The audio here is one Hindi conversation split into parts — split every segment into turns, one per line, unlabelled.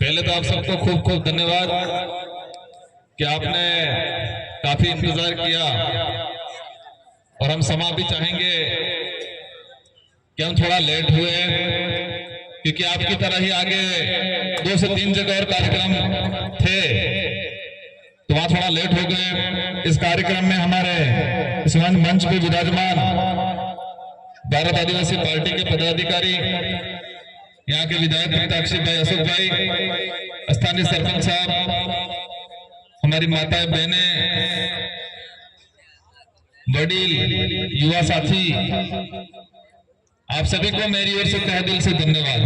पहले तो आप सबको खूब खूब धन्यवाद कि आपने काफी इंतजार किया और हम क्षमा भी चाहेंगे कि हम थोड़ा लेट हुए क्योंकि आपकी तरह ही आगे 2 से 3 जगह और कार्यक्रम थे तो वहां थोड़ा लेट हो गए। इस कार्यक्रम में हमारे इस मंच पे विराजमान भारत आदिवासी पार्टी के पदाधिकारी, यहाँ के विधायक प्रताक्षी भाई, अशोक भाई, स्थानीय सरपंच साहब, हमारी माताएं बहनें, वडील, युवा साथी, आप सभी को मेरी ओर से तहे दिल से धन्यवाद।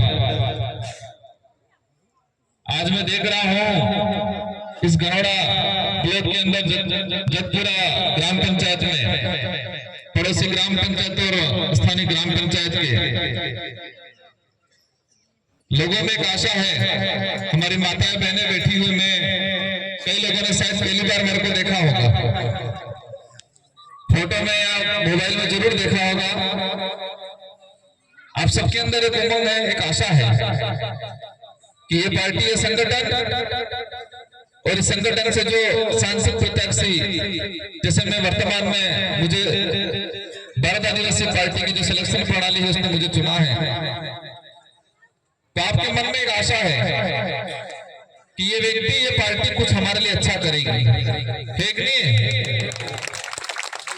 आज मैं देख रहा हूं इस गनौड़ा ब्लॉक के अंदर जतपुरा ग्राम पंचायत में, पड़ोसी ग्राम पंचायत और स्थानीय ग्राम पंचायत के लोगों में एक आशा है। हमारी माताएं बहनें बैठी हुई में कई लोगों ने शायद पहली बार मेरे को देखा होगा, फोटो में या मोबाइल में जरूर देखा होगा। आप सबके अंदर एक उमंग है, एक आशा है कि ये पार्टी, ये संगठन और इस संगठन से जो सांसद प्रत्याशी, जैसे मैं वर्तमान में, मुझे भारत आदिवासी पार्टी की जो सिलेक्शन प्रणाली है उसने मुझे चुना है, तो आपके मन में एक आशा है कि ये व्यक्ति, ये पार्टी कुछ हमारे लिए अच्छा करेगी, है कि नहीं?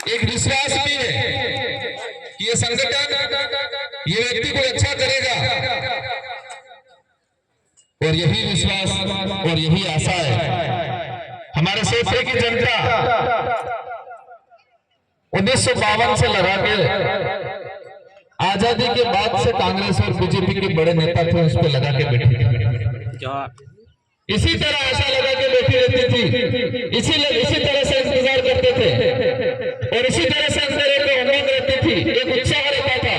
एक विश्वास भी है कि ये संगठन, ये व्यक्ति को अच्छा करेगा और यही विश्वास और यही आशा है। हमारे क्षेत्र की जनता 1952 से लगा के आजादी के बाद से कांग्रेस और बीजेपी के बड़े नेता थे, उस पर लगा के बैठी थी, इसी तरह आशा लगा के बैठी रहती थी, इसी तरह से इंतजार करते थे और इसी तरह से अंदर एक उम्मीद रहती थी, एक उत्साह रहता था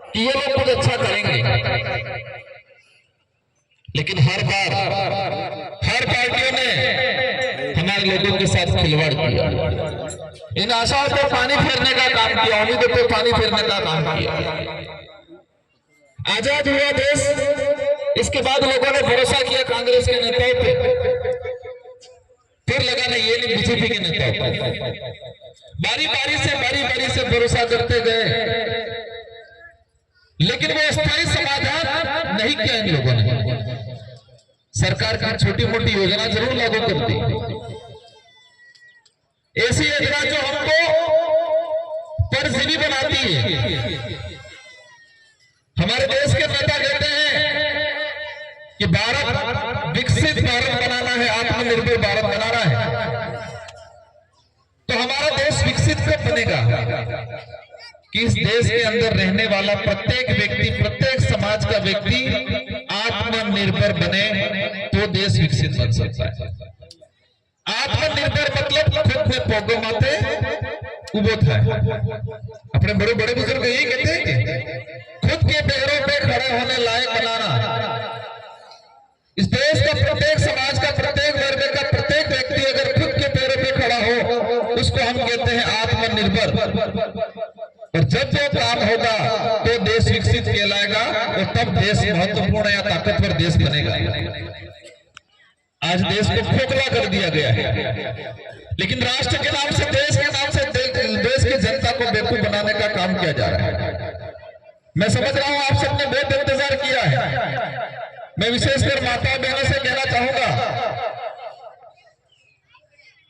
कि ये लोग कुछ अच्छा करेंगे। लेकिन हर बार हर पार्टियों ने हमारे लोगों के साथ खिलवाड़ किया, इन आशाओं पे पानी फेरने का काम किया, उम्मीदों पे पानी फेरने का काम किया। आजाद हुआ देश, इसके बाद लोगों ने भरोसा किया कांग्रेस के नेताओं पे, फिर लगा नहीं, ये नहीं, बीजेपी के नेताओं पे, बारी बारी से भरोसा करते गए, लेकिन वो स्थायी समाधान नहीं किया इन लोगों ने। सरकार की छोटी मोटी योजना जरूर लागू कर दी, ऐसी योजना जो हमको परजीवी बनाती है। हमारे देश के नेता कहते हैं कि भारत, विकसित भारत बनाना है, आत्मनिर्भर भारत बनाना है, तो हमारा देश विकसित कब बनेगा कि इस देश के अंदर रहने वाला प्रत्येक व्यक्ति, प्रत्येक समाज का व्यक्ति आत्मनिर्भर बने तो देश विकसित बन सकता है। आत्मनिर्भर मतलब खुद में पोगो माते उबो था। अपने बड़े बड़े बुजुर्ग यही कहते हैं कि खुद के पैरों पे खड़े होने लायक बनाना। इस देश का प्रत्येक समाज का, प्रत्येक वर्ग का प्रत्येक व्यक्ति अगर खुद के पैरों पे खड़ा हो, उसको हम कहते हैं आत्मनिर्भर। और जब वो काम होगा तो देश विकसित कहलाएगा और तब देश महत्वपूर्ण या ताकतवर देश बनेगा। आज देश को खोखला कर दिया गया है, लेकिन राष्ट्र के नाम से, देश के नाम से देश की जनता को बेवकूफ बनाने का काम किया जा रहा है। मैं समझ रहा हूं आप सबने बहुत इंतजार किया है। मैं विशेषकर माता बहनों से कहना चाहूंगा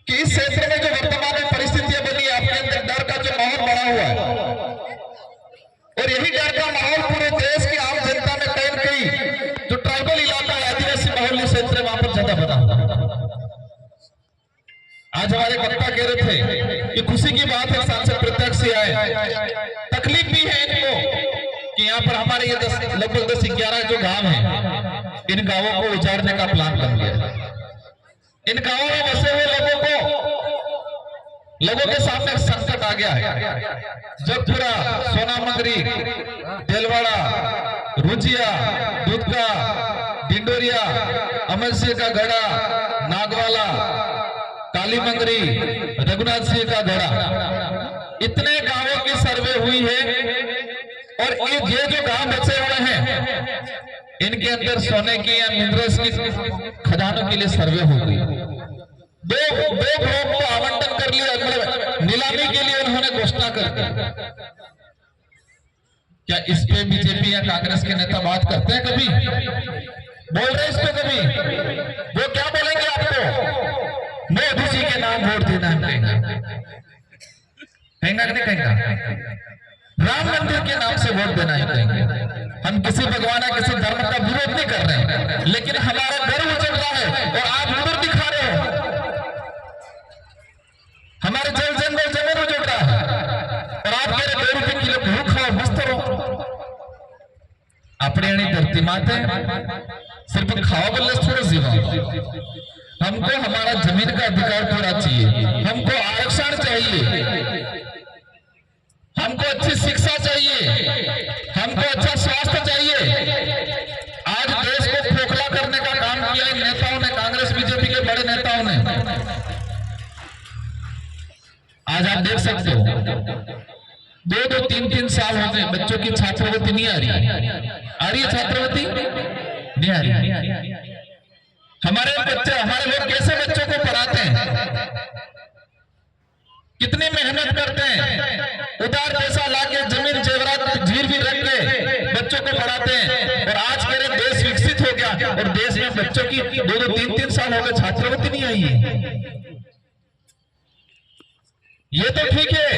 कि इस क्षेत्र में जो वर्तमान में परिस्थितियां बनी, आपके अंदर डर का जो माहौल बना हुआ है, और यही डर का माहौल पूरे देश की आम जनता में कहीं न कहीं जो ट्राइबल इलाका है, आदिवासी माहौल क्षेत्र है, वहां पर ज्यादा बना हुआ। आज हमारे वक्ता कह रहे थे कि खुशी की बात है सांसद प्रत्यक्ष आए, तकलीफ भी है इनको कि यहाँ पर हमारे ये लगभग 10-11 जो गांव हैं, इन गांवों को उजाड़ने का प्लान बन गया। इन गांवों में बसे हुए लोगों के सामने संकट आ गया है। जगपुरा, सोनामंगरी, देलवाड़ा, रुजिया, दूधका, डिंडोरिया, अमर सिंह का गढ़ा, नागवाला, कालीमंगरी, रघुनाथ सिंह का गढ़ा, इतने गांवों की सर्वे हुई है और ये जो गांव बचे हुए हैं इनके अंदर सोने की या मिनरल्स की खदानों के लिए सर्वे होगी। दो ग्रुप को आवंटन कर लिया, मतलब नीलामी के लिए उन्होंने घोषणा कर दी। क्या इस पे बीजेपी या कांग्रेस के नेता बात करते हैं? कभी बोल रहे इस पे? कभी वो क्या बोलेंगे आपको? मोदी जी के नाम वोट देना है, कहेंगे कि नहीं कहेंगे? राम मंदिर के नाम से वोट देना है कहेंगे। हम किसी भगवान या किसी धर्म का विरोध नहीं कर रहे हैं, लेकिन हमारा घर उजड़ रहा है और आप उधर दिखा रहे हो। हमारे जल जंगल जमीन उजड़ रहा है और आप कह रहे 2 रुपए किलो भूख खाओ मस्त रहो। अपने धरती माते सिर्फ खाओ बल्ले थोड़ा जीवा। हमको हमारा जमीन का अधिकार थोड़ा चाहिए, हमको आरक्षण चाहिए, हमको अच्छी शिक्षा चाहिए, हमको अच्छा स्वास्थ्य चाहिए। आज देश को खोखला करने का काम किया इन नेताओं ने, कांग्रेस बीजेपी के बड़े नेताओं ने। आज आप देख सकते हो 2-2, 3-3 साल हो गए बच्चों की छात्रवृत्ति नहीं आ रही है छात्रवृत्ति नहीं आ रही। हमारे लोग कैसे बच्चों को पढ़ाते हैं, कितनी मेहनत करते हैं, उधार पैसा लाके जमीन जेवरात गिरवी रख के बच्चों को पढ़ाते हैं। और आज कह रहे देश विकसित हो गया और देश में बच्चों की 2-2, 3-3 साल हो गए छात्रवृत्ति नहीं आई है। ये तो ठीक है,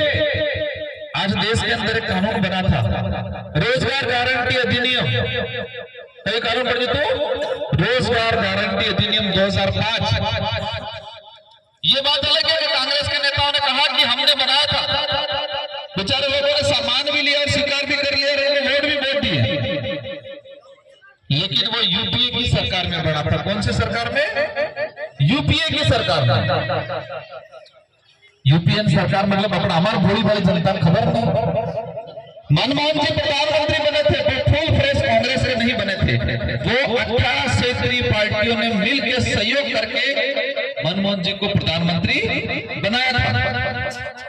आज देश के अंदर एक कानून बना था, रोजगार गारंटी अधिनियम। कई कानून पढ़े तो रोजगार गारंटी अधिनियम 2005। ये बात अलग है कि कांग्रेस के नेताओं ने कहा कि हमने बनाया था, बेचारे लोगों ने सामान भी लिया और स्वीकार भी कर लिया, वोट भी वोट दिए। लेकिन वो यूपीए की सरकार में बना था। कौन सी सरकार में? यूपीए की सरकार में। यूपीएन सरकार मतलब अपना हमारी भोली भाली जनता खबर नहीं। मनमोहन जी प्रधानमंत्री बने थे, फुल फ्रेश कांग्रेस के नहीं बने थे। वो 18 क्षेत्रीय पार्टियों ने मिलकर सहयोग करके मनमोहन जी को प्रधानमंत्री बनाया था।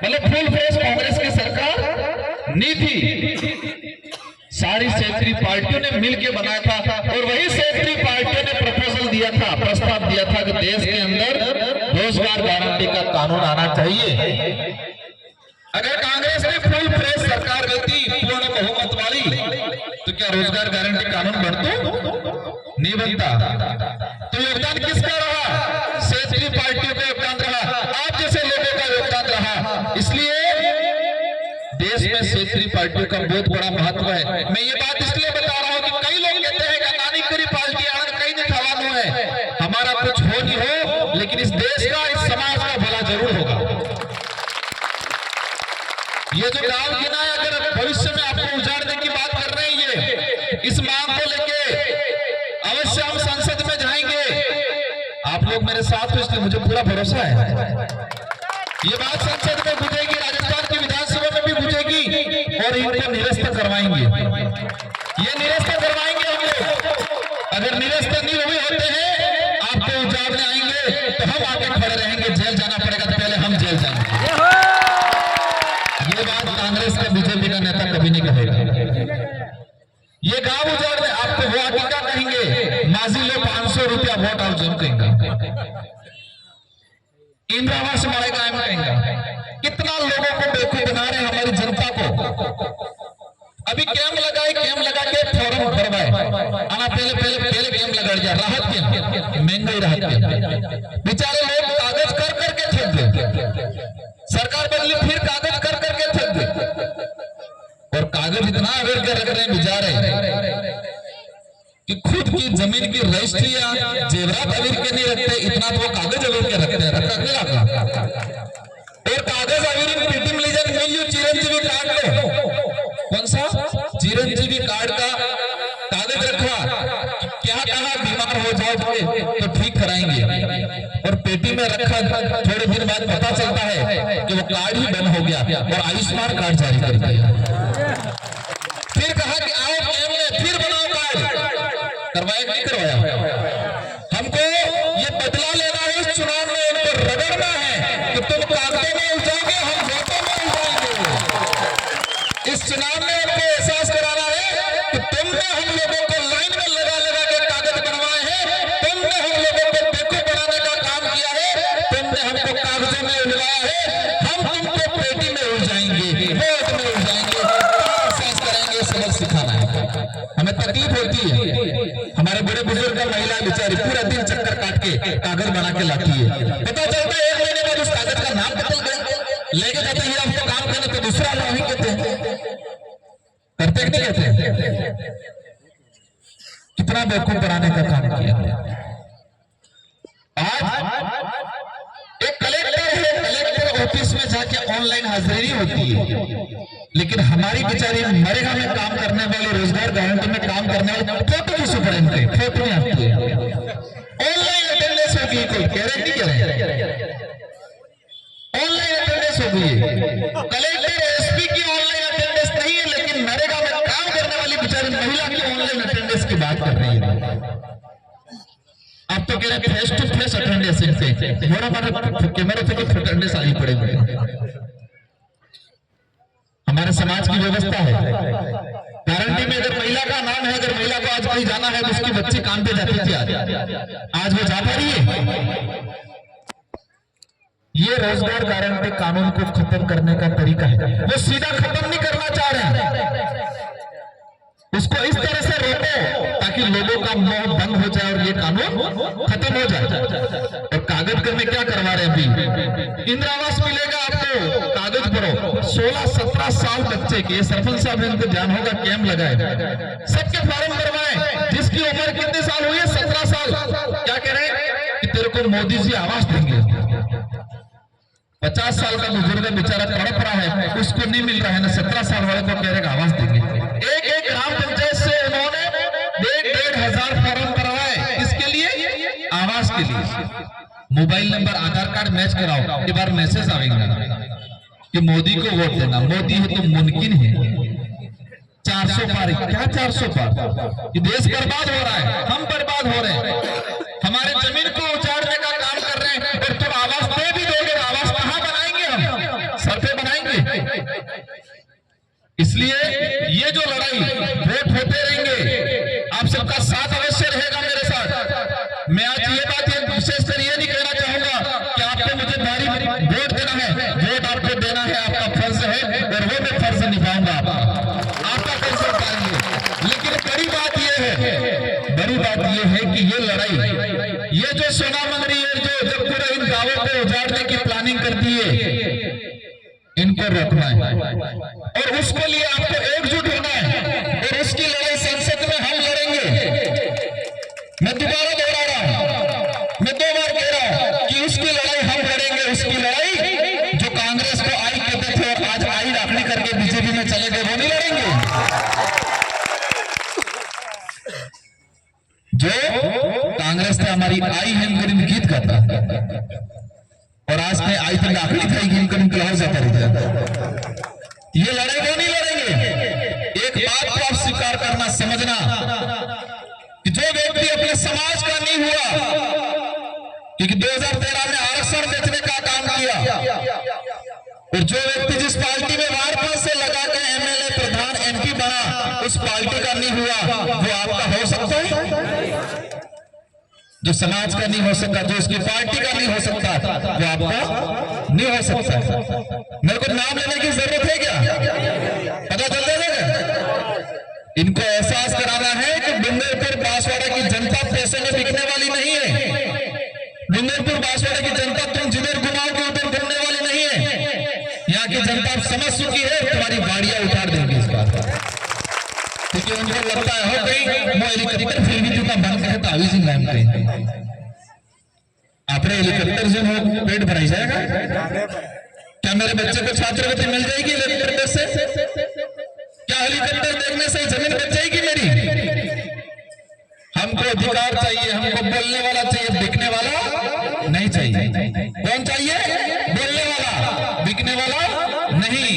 मतलब फुल फ्रेश कांग्रेस की सरकार नहीं थी, सारी क्षेत्रीय पार्टियों ने मिलकर बनाया था। और वही क्षेत्रीय पार्टियों ने प्रपोजल दिया था, प्रस्ताव दिया था कि देश के अंदर रोजगार गारंटी का कानून आना चाहिए। अगर कांग्रेस ने फुल फ्रेश सरकार गई पूर्ण बहुमत वाली, तो क्या रोजगार गारंटी कानून बनता? नहीं बनता। तो योगदान किसका रहा? क्षेत्रीय पार्टियों का योगदान रहा, आप जैसे लोगों का योगदान रहा। इसलिए देश में क्षेत्रीय पार्टियों का बहुत बड़ा महत्व है। मैं ये बात इसलिए बता रहा हूँ कि कई लोग कहते हैं कि नानी करी पार्टी कई दिखावानो है, हमारा कुछ हो नहीं हो, लेकिन इस देश का, इस समाज का भला जरूर होगा। ये जो गांव गिना है, अगर भविष्य में आपको उजाड़ने की बात कर रहे हैं, इस मांग को लेके अवश्य हम संसद में जाएंगे। आप लोग मेरे साथ हो, इसलिए मुझे पूरा भरोसा है ये बात संसद में गुजेगी, राजस्थान की विधानसभा में भी गुजेगी और इनको निरस्त करवाएंगे। ये निरस्त करवाएंगे हम लोग। अगर निरस्त नहीं हुए होते हैं, आपको उजाड़ने आएंगे तो हम आके खड़े रहेंगे। जेल जाना पड़ेगा तो पहले हम जेल जाएंगे। ये बात कांग्रेस का, बीजेपी का नेता कभी नहीं कहेगा। ये गांव उजाड़ने आपको वो आके क्या कहेंगे? माजी लो 500 रुपया वोट आओ जम कहेंगे, इंदिरा आवास मारेगा एम कहेंगे। कितना लोगों को बेवकूफ बना रहे हैं हमारी जनता को। अभी कैंप लगा के फॉर्म भरवाए, आना पहले कैंप लगा दिया, राहत कैंप, महंगाई राहत कैंप। बेचारे लोग कागज कर करके थक गए, सरकार बदली फिर कागज कर करके थक गए। और कागज इतना अवेयर कर रख रहे हैं बेचारे कि खुद की जमीन की रजिस्ट्री या जेवरात अवेयर के नहीं रखते, इतना तो वो कागज अवेयर के रखते हैं। और कागज अवेयर पीटी मिलीजन मिल चिरंजीवी कार्ड लो, कौन सा चिरंजीवी कार्ड का कागज रखा, क्या कहा बीमार हो जाओगे तो ठीक कराएंगे, और पेटी में रखा। थोड़े दिन बाद पता चलता है कि वो कार्ड ही बंद हो गया और आयुष्मान कार्ड जारी कर दिया। फिर कहा कि आओ कैमरे फिर बनाओ कार्ड, करवाया नहीं करवाया। हमको ये बदला लेना है, इस चुनाव में इनको रगड़ना है कि तुम कागजों में उलझोगे, हम वोटों में उलझाएंगे। इस चुनाव में उनको एहसास कराना है कि तुमने हम लोगों को लाइन में लगा हमारे बड़े बुजुर्ग महिला बेचारी पूरा दिन चक्कर काट के कागज बना के लाती है, पता चलता है 1 महीने बाद उस कागज का नाम बदल गया, लेके जाते हैं आपको काम करने तो दूसरा नाम ही कहते हैं, करते कि नहीं कहते? कितना बेवकूफ बनाने का काम किया। आज एक कलेक्टर है, कलेक्टर ऑफिस में जाके ऑनलाइन हाजिरी होती है, लेकिन हमारी बेचारी मरेगा में काम करने वाले, रोजगार गारंटी में काम करने वाले फोटो की सुपरेंट है, फोटो में आती है, ऑनलाइन अटेंडेंस होगी, कोई कह रहे नहीं कह रहे, ऑनलाइन अटेंडेंस होगी। कलेक्टर एसपी की ऑनलाइन अटेंडेंस नहीं है, लेकिन नरेगा में काम करने वाली बेचारी महिला की ऑनलाइन अटेंडेंस की बात कर रही है। आप तो कह रहे हैं फेस टू फेस अटेंडेंस, इनसे थोड़ा बड़ा कैमरे पे तो अटेंडेंस आनी पड़ेगी। हमारे समाज की व्यवस्था है, गारंटी में अगर महिला का नाम है, अगर महिला को आज कहीं जाना है तो उसकी बच्ची काम पे जाती थी, आज वो जा पा रही है? ये रोजगार गारंटी कानून को खत्म करने का तरीका है, वो सीधा खत्म नहीं करना चाह रहे हैं, उसको इस तरह से रोको ताकि लोगों का मोह बंद हो जाए और ये कानून खत्म हो जाए। और कागज करने क्या करवा रहे हैं अभी? इंदिरा आवास मिलेगा आपको, कागज भरो, 16-17 साल बच्चे के, सरपंच साहब ने इनको ध्यान होगा कैंप लगाए, सबके फॉर्म करवाए, जिसकी उम्र कितने साल हुई है? 17 साल। क्या कह रहे हैं कि तेरे को मोदी जी आवास देंगे। 50 साल का बुजुर्ग बेचारा तड़प रहा है, उसको नहीं मिल रहा है ना, 17 साल वाले को कह रहे आवास देंगे। एक ग्राम पंचायत से उन्होंने 1,500 हजार फॉर्म करवाए, किसके लिए? आवास के लिए। मोबाइल नंबर, आधार कार्ड मैच कराओ, एक बार मैसेज आएगा कि मोदी को वोट देना, मोदी है तो मुमकिन है। 400 पार, क्या 400 पार? ये देश बर्बाद हो रहा है, हम बर्बाद हो रहे हैं, हमारे जमीन को उजाड़ने का काम कर रहे हैं, और तुम आवास दे भी दोगे, आवास कहां बनाएंगे? हम सर पे बनाएंगे। इसलिए ये जो लड़ाई, वोट होते रहेंगे, आप सबका साथ अवश्य रहेगा मेरे साथ। मैं आज ये बात विशेषकर ये नहीं कहना चाहूंगा कि आपको मुझे भारी वोट देना है, वोट आपको देना है, आपका फर्ज है, और वो मैं फर्ज निभाऊंगा, आपका फर्ज निभाएंगे। लेकिन बड़ी बात ये है कि ये लड़ाई, ये जो सोना मंगरी है, जो जब पूरा इन गांवों को उजाड़ने की प्लानिंग करती है, इनको रोकना है, और उसके लिए आपको एकजुट होना है, और उसकी लड़ाई संसद में हम लड़ेंगे। मैं दोबारा दोहरा रहा हूं, मैं 2 बार कह रहा हूं कि उसकी लड़ाई हम लड़ेंगे, उसकी लड़ाई जो कांग्रेस को आई कहते थे और आज आई दाखिल करके बीजेपी में चले गए, वो नहीं लड़ेंगे। जो कांग्रेस ने हमारी आई हिंद गीत गाता, और आज में आई थी दाखिल था हिंद क्लास जाता रहता, ये लड़ाई वो नहीं लड़ेंगे। एक बात को आप स्वीकार करना, समझना कि जो व्यक्ति अपने समाज का नहीं हुआ, क्योंकि 2013 में आरक्षण बेचने का काम किया, और जो व्यक्ति जिस पार्टी में वारपाल से लगा के एमएलए, प्रधान, एमपी बना, उस पार्टी का नहीं हुआ, वो आपका हो सकता है? जो समाज का नहीं हो सकता, जो उसकी पार्टी का नहीं हो सकता, वो आपका नहीं हो सकता। मेरे को नाम लेने की जरूरत है क्या? पता चल जाएगा। इनको एहसास कराना है कि डूंगरपुर बांसवाड़ा की जनता पैसे में बिकने वाली नहीं है। डूंगरपुर बांसवाड़ा की जनता तुम जिधर घुमाओगे उधर घूमने वाली नहीं है। यहाँ की जनता समझ चुकी है, तुम्हारी गाड़ियां उतार देंगे इस बात, क्योंकि उनको लगता है हो गई वो हेलीकॉप्टर फिर भी तुम बंद है तो आवी सिंह नाम के अपने हेलीकॉप्टर से वो पेट भराई जाएगा। क्या मेरे बच्चे को छात्रवृत्ति मिल जाएगी हेलीकॉप्टर से? क्या हेलीकॉप्टर देखने से जमीन बच जाएगी मेरी? हमको अधिकार चाहिए, हमको बोलने वाला चाहिए, बिकने वाला नहीं चाहिए। कौन चाहिए? बोलने वाला, बिकने वाला नहीं।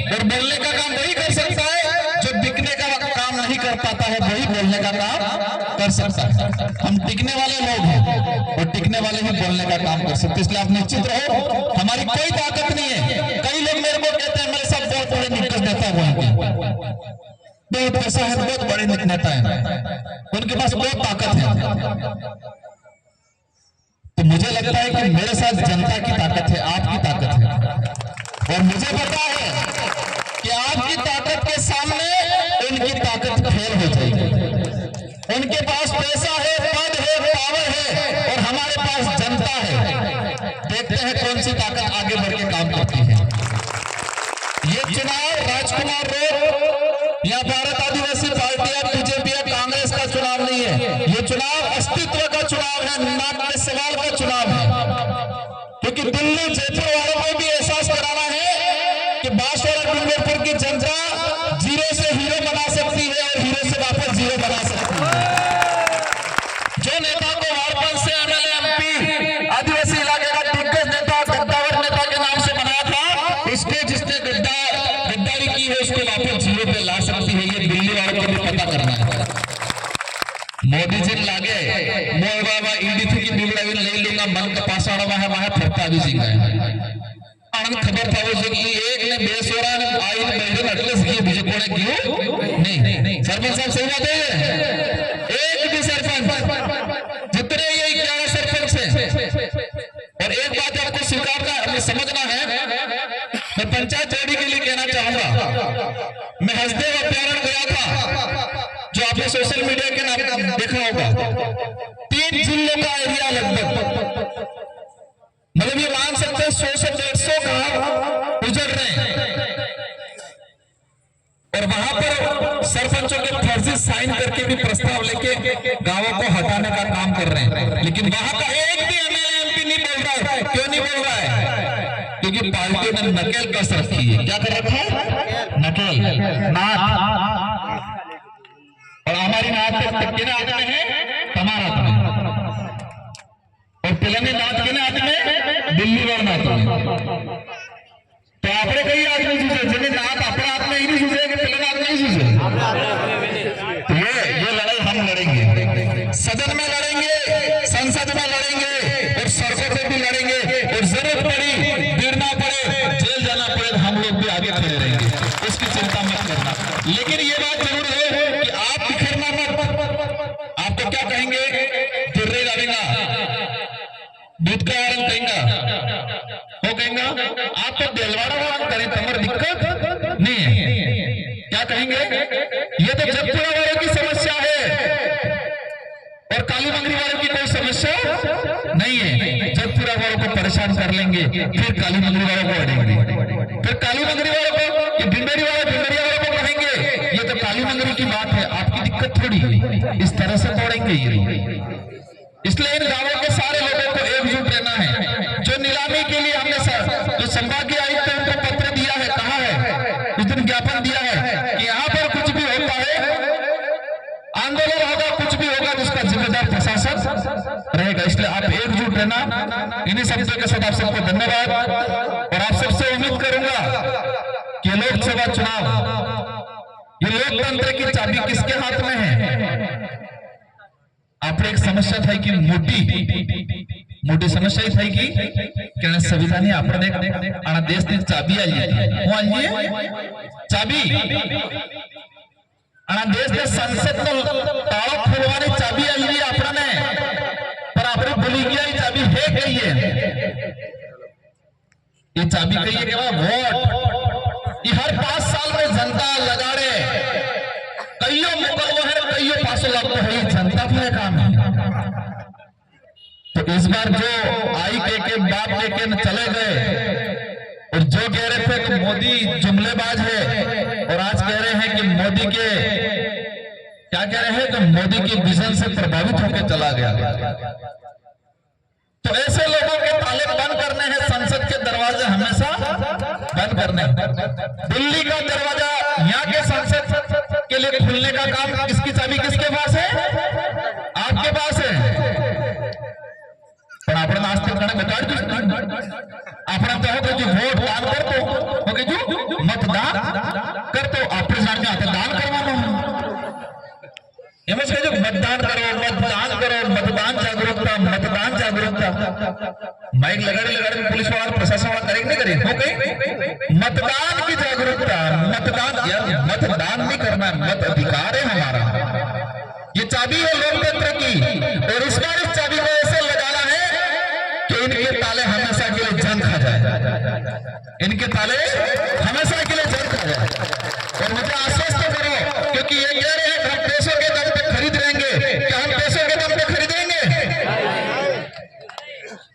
और बोलने का काम वही कर सकता है जो बिकने का काम नहीं कर पाता है, वही बोलने का काम कर सकता है। हम टिकने वाले लोग हैं और टिकने वाले ही बोलने का काम कर सकते, इसलिए आप निश्चित रहो, हमारी कोई ताकत नहीं है। कई लोग मेरे को कहते हैं मेरे साथ बहुत बड़े निकट नेता हुए, बहुत पैसा है, बहुत बड़े नेता है, उनके पास बहुत ताकत है। तो मुझे लगता है कि मेरे साथ जनता की ताकत है, आपकी ताकत है, और मुझे पता है कि आपकी ताकत के सामने उनकी ताकत फेल हो जाएगी। उनके पास पास पैसा है, पद है, पावर है और हमारे पास जनता है। देखते हैं कौन सी ताकत आगे बढ़ के काम करती है। ये चुनाव राजकुमार रोड या भारत आदिवासी पार्टी या बीजेपी या कांग्रेस का चुनाव नहीं है। ये चुनाव अस्तित्व का चुनाव है, नाम के सवाल का चुनाव है। क्योंकि दिल्ली जयपुर वालों को भी एहसास कराना है कि बांसवाड़ा डूंगरपुर की जनता जीरो से हीरो बना सकती है और हीरो से वापस जीरो बना सकती है। जो नेता को वारपन से एमएलए एमपी आदिवासी इलाके का दिग्गज नेता गद्दावर नेता के नाम से बनाया था, इसके जिसने गद्दारी की है उसको वापस जीरो पे ला सकती है। ये दिल्ली वालों को भी पता करना है। मोदी जी लागे मोय बाबा ईडी थी कि बिगड़ा भी नहीं लूंगा, मन का पासाड़ा वहां फरता भी सिंह आनंद खबर था वो कि एक ने बेसोरा ने आई महीने अटलेस किए बीजे कोने क्यों नहीं। सरपंच साहब सही बात है। एक भी सरपंच जितने ये 11 सरपंच हैं, और एक बात आपको स्वीकारना समझना है, मैं पंचायत जोड़ी के लिए कहना चाहूंगा। मैं हसदेव अभ्यारण्य गया था, जो आपने सोशल मीडिया के नाम देखा होगा। 3 जिलों का एरिया लगभग, मतलब ये मान सकते हैं 100 से 150 गांव गुजर रहे हैं, और वहां पर सरपंचों के फर्जी साइन करके भी प्रस्ताव लेके गांवों को हटाने का काम कर रहे हैं। लेकिन वहां का एक भी एमएलए एमपी नहीं बोल रहा है। क्यों नहीं बोल रहा है? क्योंकि पार्टी ने नकेल कस रखी है। क्या कर रखा है? नकेल, नाथ। और हमारी नाथ किन हाथ में है? तुम्हारा हाथ में। और पिलने नाथ किन हाथ में? दिल्ली वाला नाथ में। तो आपने कई आदमी सूझे जिन्हें नाथ अपने हाथ में ही नहीं सूझे कि पिलन हाथ में ही सूझे। तो ये लड़ाई हम लड़ेंगे, सदन में लड़ेंगे, संसद में लड़ेंगे और सड़कों पे भी लड़ेंगे, और जरूरत पड़ी गिरना पड़े, जेल जाना पड़े, हम लोग भी आगे खड़े रहेंगे। उसकी चिंता मत करना। लेकिन ये बात जरूर है कि आप बिखरना मत। आपको क्या कहेंगे? गिर्रे डालेगा, दूध का वारन कहेंगे, वो कहेंगे आप तो दिलवाड़ा वारन करें, तुम्हारी दिक्कत नहीं है। क्या कहेंगे? ये तो जगपुरा वालों की समस्या है और काली मंगरी वालों की कोई समस्या नहीं है। जगपुरा वालों को परेशान कर लेंगे, फिर काली मंगरी वालों को अड़ेंगे, फिर काली मंगरी वालों को भिंडरी वालों को कहेंगे ये तो काली मंगरी की बात है, आपकी दिक्कत थोड़ी। इस तरह से तोड़ेंगे ये। इसलिए इन गांवों के सारे लोगों को एकजुट रहना है। जो नीलामी के लिए हमने जो संभागीय आयुक्त ने उनको पत्र दिया है, कहा है, उस दिन ज्ञापन दिया है कि यहाँ पर कुछ भी होता है, आंदोलन होगा, कुछ भी होगा, जिसका जिम्मेदार प्रशासन रहेगा। इसलिए आप एकजुट रहना। इन्हीं शब्दों के साथ आप सबको धन्यवाद, और आप सबसे उम्मीद करूंगा कि लोकसभा चुनाव, ये लोकतंत्र की चाबी किसके हाथ में है? आप एक समस्या था कि मोटी समस्या ही थी कि संविधानी आपण देश ने चाबी आली चाबी देश ने संसद ताला खोलवानी चाबी आली आपने, पर आपने भूली गया ये चाबी है कही है। ये चाबी कही है कि वोट। ये हर 5 साल में जनता लगाड़े कईयों मुकदमों है, कईयों पासों लगते है, जनता का काम है। तो इस बार जो आई के बात लेके चले गए, और जो कह रहे थे कि मोदी जुमलेबाज है, और आज कह रहे हैं कि मोदी के क्या कह रहे हैं, कि मोदी के विजन से प्रभावित होकर चला गया। तो ऐसे लोगों के ताले बंद करने हैं, संसद के दरवाजे हमेशा बंद करने। दिल्ली का दरवाजा यहाँ के संसद के लिए खुलने का काम किसकी चाबी किसके पास है? आपके पास है। पर आपण नास्ते करने बता दो, आपण कहो कि वोट दान कर दो, ओके जो मतदान कर दो, आपने जान के आते दान करवाना जो मतदान करो, मतदान जागरूकता। माइक लगाड़े पुलिस वाला प्रशासन वाला करेंगे नहीं करेंगे? ओके, मतदान की जागरूकता। मतदान नहीं करना, मत अधिकार है हमारा। ये चाबी है लोकतंत्र की, और इस बार इस चाबी को ऐसे लगाना है कि इनके ताले हमेशा के लिए जंग खा जाए, इनके ताले हमेशा के लिए जंग खा जाए। और मुझे आश्वस्त करो, क्योंकि ये कह रहे हैं हम पैसों के दम पे खरीद लेंगे, कि हम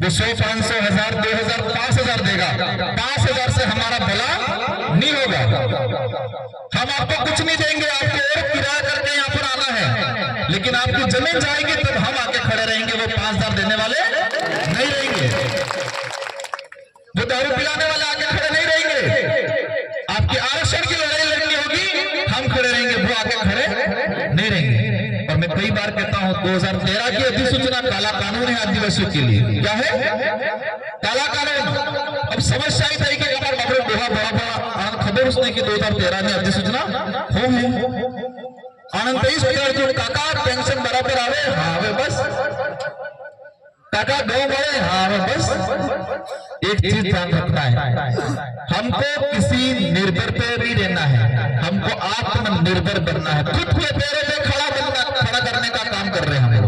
वो 100, 500, 1000, 2000, 5000 देगा। 5000 से हमारा भला नहीं होगा। हम आपको कुछ नहीं देंगे, आपको और किराया करके यहाँ पर आना है, लेकिन आपकी जमीन जाएगी तब हम आके खड़े रहेंगे। वो 5000 देने वाले नहीं रहेंगे, वो दारू पिलाने वाले आके खड़े नहीं रहेंगे। आपकी आरक्षण की लड़ाई लड़नी होगी, हम खड़े रहेंगे, वो आके खड़े नहीं रहेंगे। और मैं कई बार कहता हूं 2013 की अधिसूचना काला कानून है आदिवासियों के लिए। क्या है काला कानून? अब समस्या ही थी कि हमारे बाबू बड़ा बड़ा बड़ा खबर उसने की 2013 में अधिसूचना हो है आनंद 23 जो काका पेंशन बराबर आवे, हाँ वे बस काका गाँव बड़े, हाँ वे बस। एक चीज ध्यान रखना है, हमको किसी निर्भर पे नहीं रहना है, हमको आत्मनिर्भर बनना है। खुद के पैरों पे खड़ा करने का काम कर रहे हैं हम लोग।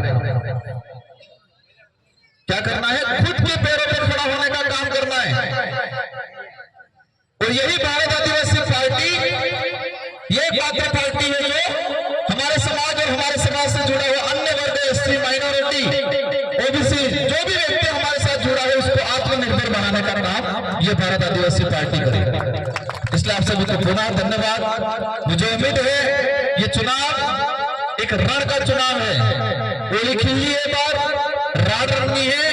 क्या करना है? खुद के पैरों पे खड़ा होने का काम करना है। और यही भारत आदिवासी पार्टी ये एकमात्र पार्टी है जो हमारे समाज और हमारे समाज से जुड़ा हुआ अन्य वर्ग, एससी, माइनॉरिटी, ओबीसी, जो भी व्यक्ति हमारे साथ जुड़ा है उसको आत्मनिर्भर बनाने का काम ये भारत आदिवासी पार्टी करेगी। इसलिए आप सभी को पुनः धन्यवाद। मुझे उम्मीद है ये चुनाव एक रण का चुनाव है, होली खिल्ली है, बार राड रंगनी है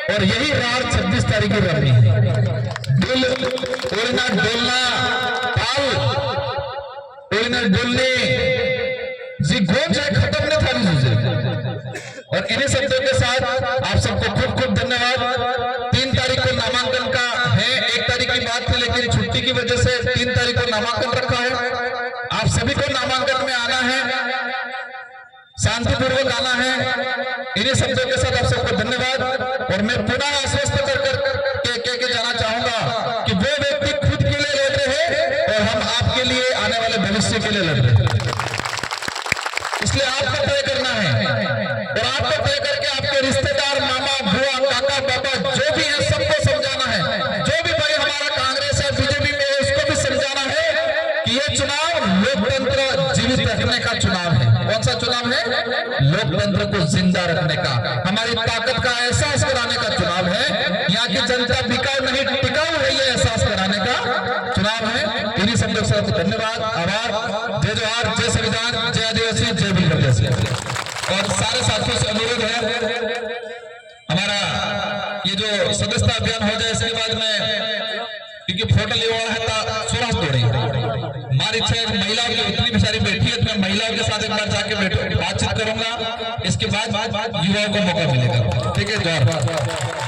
और यही राड 26 तारीख की रंगनी है। ओलना डोलना ताल ओलना डोलने जी गोंज खत्म न था मुझे। और इन्हीं शब्दों के साथ आप सबको खूब खूब धन्यवाद। 3 तारीख को नामांकन का है, 1 तारीख की बात थी लेकिन छुट्टी की वजह से 3 तारीख को नामांकन रखा है। आप सभी को नामांकन में आना है, शांतिपूर्वक आना है। इन्हीं शब्दों के साथ आप सबको धन्यवाद। और मैं पुनः आश्वस्त करके जाना चाहूंगा कि वो व्यक्ति खुद के लिए लड़ रहे हैं और हम आपके लिए आने वाले भविष्य के लिए लड़ रहे हैं। इसलिए आपको तय करना है और आपको तय करके आपके रिश्तेदार, मामा, बुआ, काका, पापा जो भी है सबको समझाना है। जो भी भाई हमारा कांग्रेस है, बीजेपी में है, उसको भी समझाना है कि ये चुनाव लोकतंत्र जीवित रखने का चुनाव है। कौन सा चुनाव है? लोकतंत्र को जिंदा रखने का, हमारी ताकत का एहसास कराने का चुनाव है। यहाँ की जनता बिकाऊ नहीं टिकाऊ है, ये एहसास कराने का चुनाव है। इन्हीं शब्दों के साथ धन्यवाद, आभार। जय जोहार, जय संविधान, जय आदिवासी, जय भील। और सारे साथियों से अनुरोध है हमारा ये जो सदस्यता अभियान हो जाए इसके बाद में, क्योंकि फोटो लेवा है तो सुराज तोड़े हमारी इच्छा है। महिलाओं की इतनी बेचारी बैठी है तो मैं महिलाओं के साथ एक बार जाके बातचीत करूंगा, इसके बाद युवाओं को मौका मिलेगा। ठीक है, जोहार।